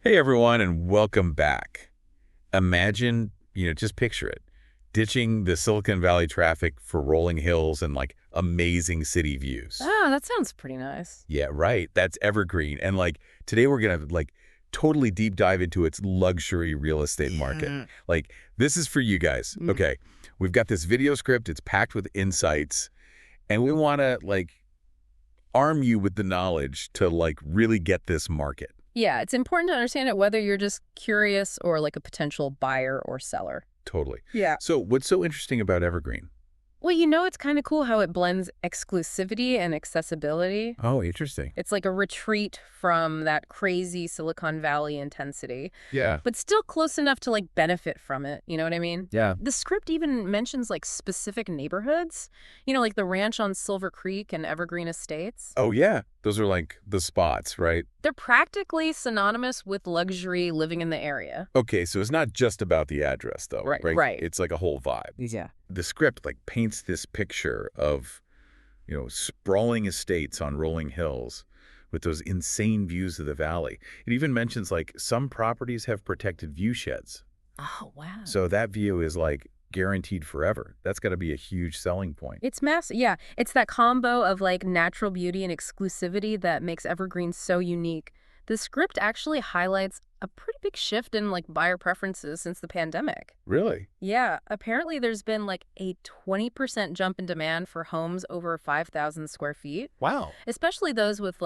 Hey everyone, and welcome back. Imagine, just picture it, ditching the Silicon Valley traffic for rolling hills and amazing city views. Ah, that sounds pretty nice. Yeah, right. That's Evergreen. And today we're gonna totally deep dive into its luxury real estate market. Yeah. This is for you guys. Mm. Okay. We've got this video script, it's packed with insights, and we wanna arm you with the knowledge to really get this market. Yeah, it's important to understand it whether you're just curious or like a potential buyer or seller. Totally. Yeah. So what's so interesting about Evergreen? Well, it's kind of cool how it blends exclusivity and accessibility. Oh, interesting. It's like a retreat from that crazy Silicon Valley intensity, Yeah. but still close enough to benefit from it. You know what I mean? Yeah. The script even mentions specific neighborhoods, like the ranch on Silver Creek and Evergreen Estates. Oh, yeah. Those are the spots, right? They're practically synonymous with luxury living in the area. Okay, so it's not just about the address, though, Right, right? right. It's like a whole vibe. Yeah. The script paints this picture of, sprawling estates on rolling hills with those insane views of the valley. It even mentions some properties have protected view sheds. Oh, wow. So that view is guaranteed forever. That's got to be a huge selling point. It's massive. Yeah, it's that combo of natural beauty and exclusivity that makes Evergreen so unique. The script actually highlights a pretty big shift in buyer preferences since the pandemic. Really? Yeah, apparently there's been a 20% jump in demand for homes over 5,000 square feet, Wow. especially those with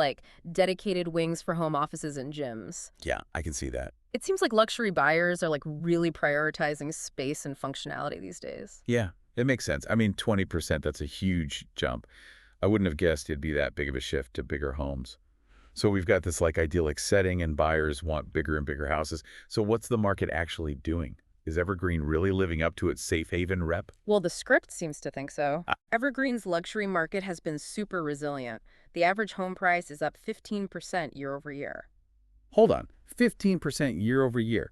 dedicated wings for home offices and gyms. Yeah, I can see that. It seems like luxury buyers are really prioritizing space and functionality these days. Yeah, it makes sense. I mean, 20%, that's a huge jump. I wouldn't have guessed it'd be that big of a shift to bigger homes. So we've got this idyllic setting and buyers want bigger and bigger houses. So what's the market actually doing? Is Evergreen really living up to its safe haven rep? Well, the script seems to think so. Ah. Evergreen's luxury market has been super resilient. The average home price is up 15% year over year. Hold on, 15% year over year.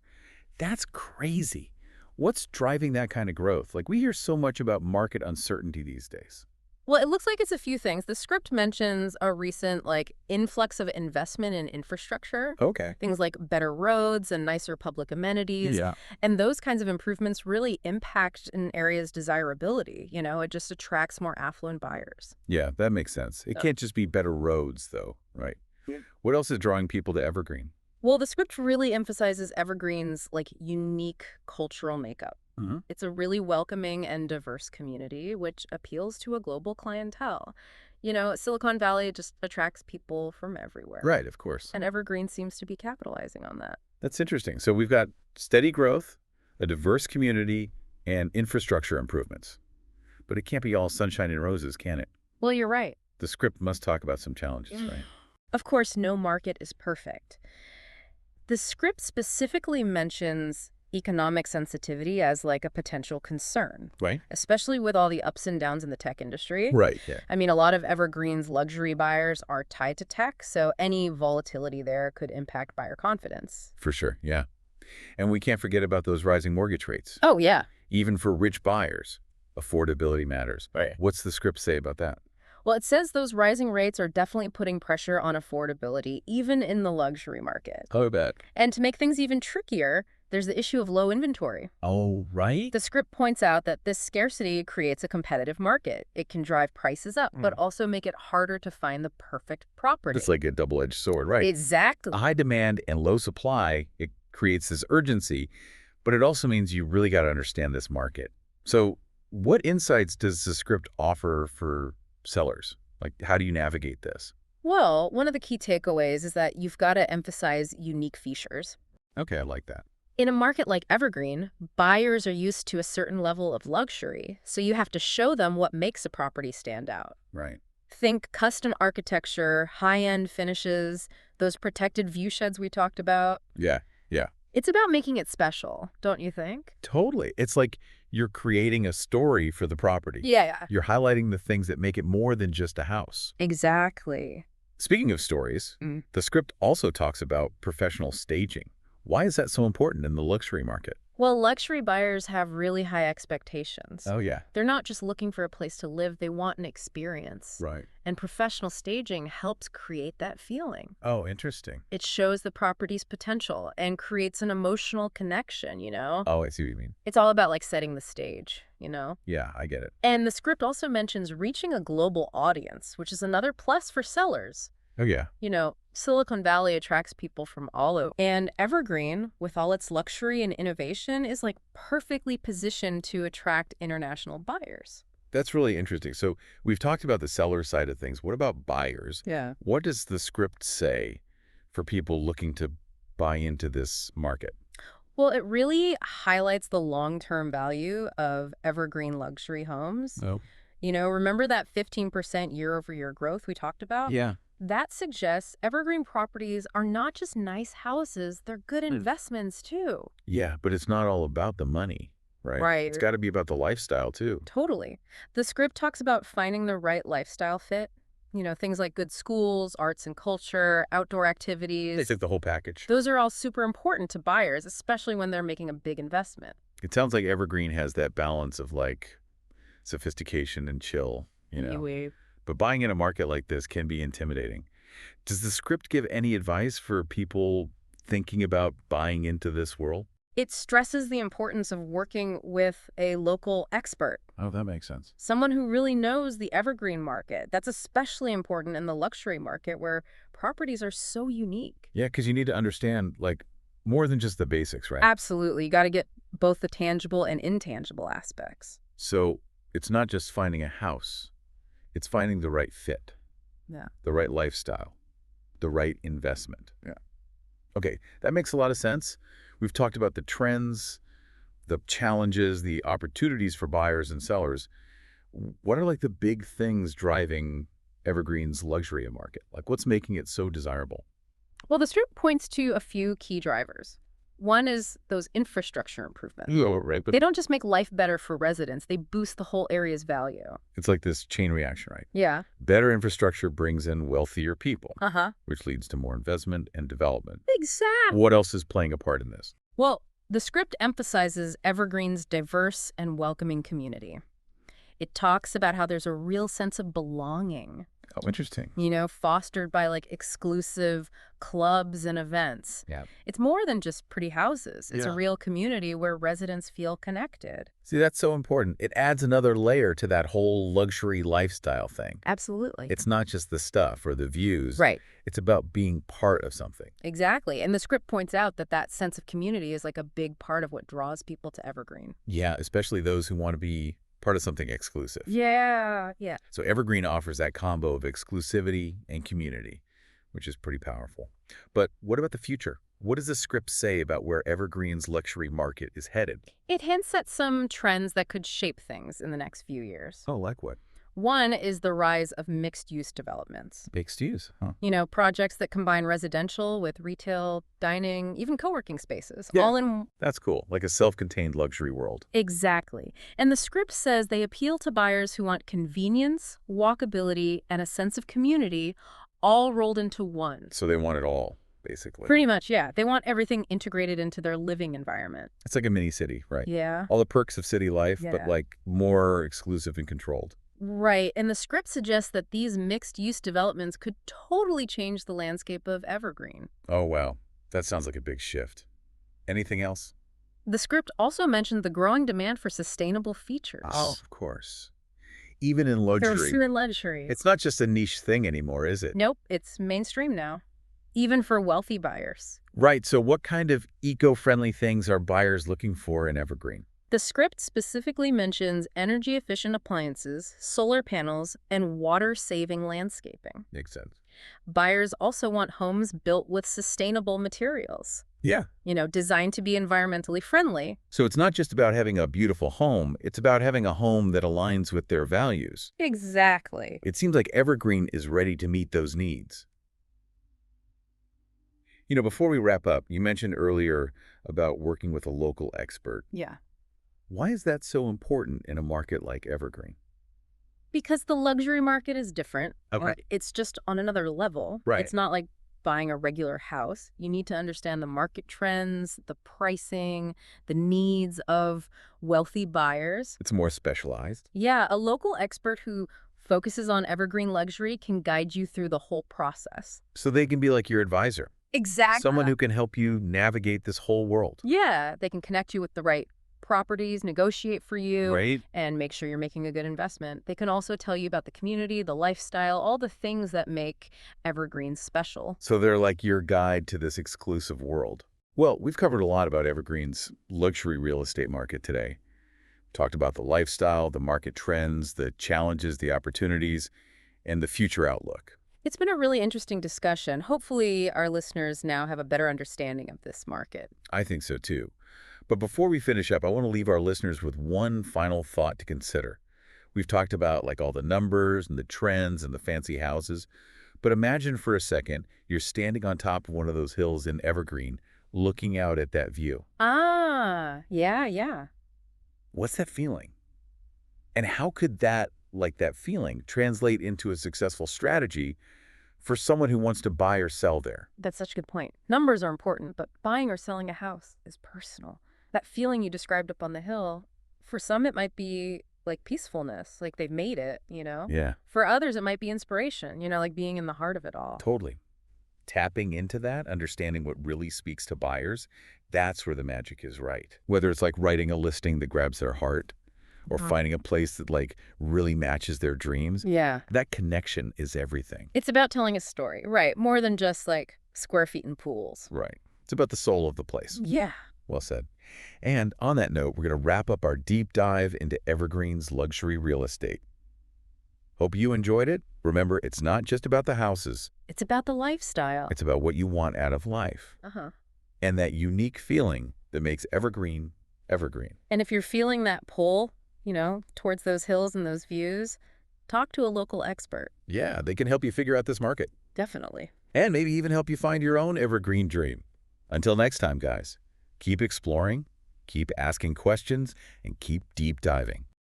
That's crazy. What's driving that kind of growth? We hear so much about market uncertainty these days. Well, it looks like it's a few things. The script mentions a recent influx of investment in infrastructure, Okay. things like better roads and nicer public amenities. Yeah. And those kinds of improvements really impact an area's desirability. It just attracts more affluent buyers. Yeah, that makes sense. It can't just be better roads, though, right? Yeah. What else is drawing people to Evergreen? Well, the script really emphasizes Evergreen's unique cultural makeup. Mm-hmm. It's a really welcoming and diverse community, which appeals to a global clientele. Silicon Valley just attracts people from everywhere. Right, of course. And Evergreen seems to be capitalizing on that. That's interesting. So we've got steady growth, a diverse community, and infrastructure improvements. But it can't be all sunshine and roses, can it? Well, you're right. The script must talk about some challenges, right? Of course, no market is perfect. The script specifically mentions economic sensitivity as a potential concern, Right? especially with all the ups and downs in the tech industry. Right, yeah. I mean, a lot of Evergreen's luxury buyers are tied to tech, so any volatility there could impact buyer confidence. For sure, yeah. And we can't forget about those rising mortgage rates. Oh, yeah. Even for rich buyers, affordability matters. Right. What's the script say about that? Well, it says those rising rates are definitely putting pressure on affordability, even in the luxury market. Oh, bad. And to make things even trickier, there's the issue of low inventory. Oh, right? The script points out that this scarcity creates a competitive market. It can drive prices up, but also make it harder to find the perfect property. It's like a double-edged sword, right? Exactly. A high demand and low supply, it creates this urgency, but it also means you really got to understand this market. So what insights does the script offer for sellers? How do you navigate this? Well, one of the key takeaways is that you've got to emphasize unique features. Okay, I like that. In a market like Evergreen, buyers are used to a certain level of luxury, so you have to show them what makes a property stand out. Right. Think custom architecture, high-end finishes, those protected view sheds we talked about. Yeah, yeah. It's about making it special, don't you think? Totally. It's like you're creating a story for the property. Yeah. You're highlighting the things that make it more than just a house. Exactly. Speaking of stories, the script also talks about professional staging. Why is that so important in the luxury market? Well, luxury buyers have really high expectations. Oh, yeah. They're not just looking for a place to live, they want an experience. Right. And professional staging helps create that feeling. Oh, interesting. It shows the property's potential and creates an emotional connection. Oh, I see what you mean. It's all about like setting the stage. Yeah, I get it. And the script also mentions reaching a global audience, which is another plus for sellers. Oh, yeah. Silicon Valley attracts people from all over. And Evergreen, with all its luxury and innovation, is like perfectly positioned to attract international buyers. That's really interesting. So we've talked about the seller side of things. What about buyers? Yeah. What does the script say for people looking to buy into this market? Well, it really highlights the long-term value of evergreen luxury homes. Oh. Remember that 15% year-over-year growth we talked about? Yeah. That suggests evergreen properties are not just nice houses, they're good investments too. Yeah, but it's not all about the money, right? Right. It's got to be about the lifestyle, too. Totally. The script talks about finding the right lifestyle fit. Things like good schools, arts and culture, outdoor They activities. took the whole package. Those are all super important to buyers, especially when they're making a big investment. It sounds like Evergreen has that balance of like sophistication and chill. We But buying in a market like this can be intimidating. Does the script give any advice for people thinking about buying into this world? It stresses the importance of working with a local expert, Oh, that makes sense. someone who really knows the evergreen market. That's especially important in the luxury market where properties are so unique. Yeah, because you need to understand, like, more than just the basics, right? Absolutely. You got to get both the tangible and intangible aspects. So it's not just finding a house. It's finding the right fit, Yeah. the right lifestyle, the right investment. Yeah. Okay, that makes a lot of sense. We've talked about the trends, the challenges, the opportunities for buyers and sellers. What are like the big things driving Evergreen's luxury market? Like what's making it so desirable? Well, the script points to a few key drivers. One is those infrastructure improvements. Oh, right. But They don't just make life better for residents, they boost the whole area's value. it's like this chain reaction, right? Yeah. Better infrastructure brings in wealthier people, Uh-huh. which leads to more investment and development. Exactly. What else is playing a part in this? Well, the script emphasizes Evergreen's diverse and welcoming community. It talks about how there's a real sense of belonging, Oh, interesting. fostered by like exclusive clubs and events. Yeah. It's more than just pretty houses. It's a Yeah. real community where residents feel connected. See, that's so important. It adds another layer to that whole luxury lifestyle thing. Absolutely. It's not just the stuff or the views. Right. It's about being part of something. Exactly. And the script points out that that sense of community is like a big part of what draws people to Evergreen. Yeah, especially those who want to be part of something exclusive. Yeah. So Evergreen offers that combo of exclusivity and community, which is pretty powerful. But what about the future? What does the script say about where Evergreen's luxury market is headed? It hints at some trends that could shape things in the next few years. Oh, like what? One is the rise of mixed-use developments. Mixed use, huh? Projects that combine residential with retail, dining, even co-working spaces, Yeah. all in. That's cool, like a self-contained luxury world. Exactly. And the script says they appeal to buyers who want convenience, walkability, and a sense of community all rolled into one. So they want it all, basically. Pretty much, yeah. They want everything integrated into their living environment. It's like a mini city, right? Yeah. All the perks of city life, Yeah. but like more exclusive and controlled. Right. And the script suggests that these mixed-use developments could totally change the landscape of Evergreen. Oh, wow. That sounds like a big shift. Anything else? The script also mentioned the growing demand for sustainable features. Oh, of course. Even in luxury. in luxury. It's not just a niche thing anymore, is it? Nope, it's mainstream now, even for wealthy buyers. Right. So what kind of eco-friendly things are buyers looking for in Evergreen? The script specifically mentions energy-efficient appliances, solar panels, and water-saving landscaping. Makes sense. Buyers also want homes built with sustainable materials, Yeah. designed to be environmentally friendly. So it's not just about having a beautiful home. It's about having a home that aligns with their values. Exactly. It seems like Evergreen is ready to meet those needs. Before we wrap up, you mentioned earlier about working with a local expert. Yeah. Why is that so important in a market like Evergreen? Because the luxury market is different. Okay. It's just on another level. Right. It's not like buying a regular house, you need to understand the market trends, the pricing, the needs of wealthy buyers. It's more specialized. Yeah, a local expert who focuses on evergreen luxury can guide you through the whole process. So they can be like your advisor, Exactly. someone who can help you navigate this whole world. Yeah, they can connect you with the right properties, negotiate for you, Right? and make sure you're making a good investment. They can also tell you about the community, the lifestyle, all the things that make evergreens special. So they're like your guide to this exclusive world. Well, we've covered a lot about Evergreen's luxury real estate market today. Talked about the lifestyle, the market trends, the challenges, the opportunities, and the future outlook. It's been a really interesting discussion. Hopefully, our listeners now have a better understanding of this market. I think so too. But before we finish up, I want to leave our listeners with one final thought to consider. We've talked about like all the numbers and the trends and the fancy houses, but imagine for a second you're standing on top of one of those hills in Evergreen, looking out at that view. Ah, yeah, yeah. What's that feeling? And how could that feeling, translate into a successful strategy for someone who wants to buy or sell there? That's such a good point. Numbers are important, but buying or selling a house is personal. That feeling you described up on the hill, for some it might be like peacefulness, like they've made it, you know? Yeah, For others it might be inspiration, like being in the heart of it all. totally. Tapping into that, understanding what really speaks to buyers, that's where the magic is, right? Whether it's like writing a listing that grabs their heart or finding a place that like really matches their dreams, Yeah. that connection is everything. It's about telling a story, right? More than just like square feet and pools. Right. It's about the soul of the place. Yeah. Well said. And on that note, we're going to wrap up our deep dive into Evergreen's luxury real estate. Hope you enjoyed it. Remember, it's not just about the houses. It's about the lifestyle. It's about what you want out of life Uh-huh. and that unique feeling that makes Evergreen, Evergreen. And if you're feeling that pull, towards those hills and those views, talk to a local expert. Yeah, they can help you figure out this market Definitely. and maybe even help you find your own Evergreen dream. Until next time, guys, keep exploring, keep asking questions, and keep deep diving.